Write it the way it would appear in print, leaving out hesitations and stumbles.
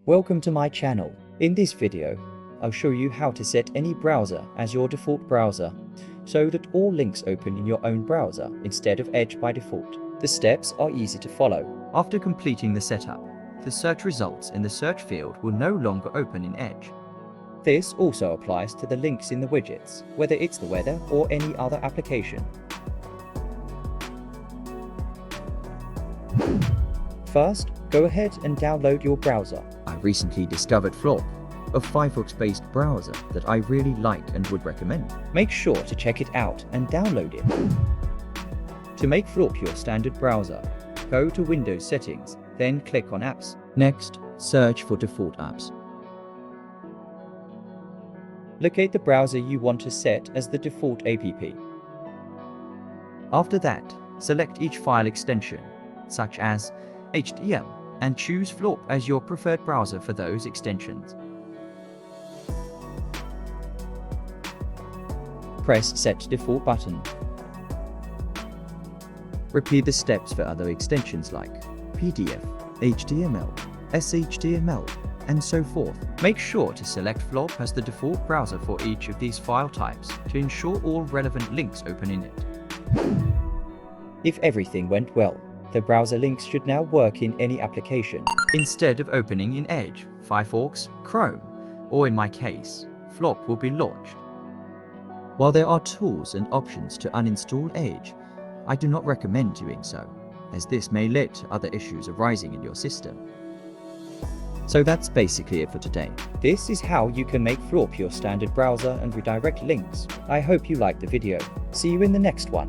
Welcome to my channel. In this video, I'll show you how to set any browser as your default browser so that all links open in your own browser instead of Edge by default. The steps are easy to follow. After completing the setup, the search results in the search field will no longer open in Edge. This also applies to the links in the widgets, whether it's the weather or any other application. First, go ahead and download your browser. I recently discovered Flop, a Firefox-based browser that I really like and would recommend. Make sure to check it out and download it. To make Flop your standard browser, go to Windows Settings, then click on Apps. Next, search for default apps. Locate the browser you want to set as the default app. After that, select each file extension, such as HTML, and choose Flop as your preferred browser for those extensions. Press Set Default button. Repeat the steps for other extensions like PDF, HTML, SHTML, and so forth. Make sure to select Flop as the default browser for each of these file types to ensure all relevant links open in it. If everything went well, the browser links should now work in any application, instead of opening in Edge, Firefox, Chrome, or in my case, Flop will be launched. While there are tools and options to uninstall Edge, I do not recommend doing so, as this may lead to other issues arising in your system. So that's basically it for today. This is how you can make Flop your standard browser and redirect links. I hope you liked the video. See you in the next one.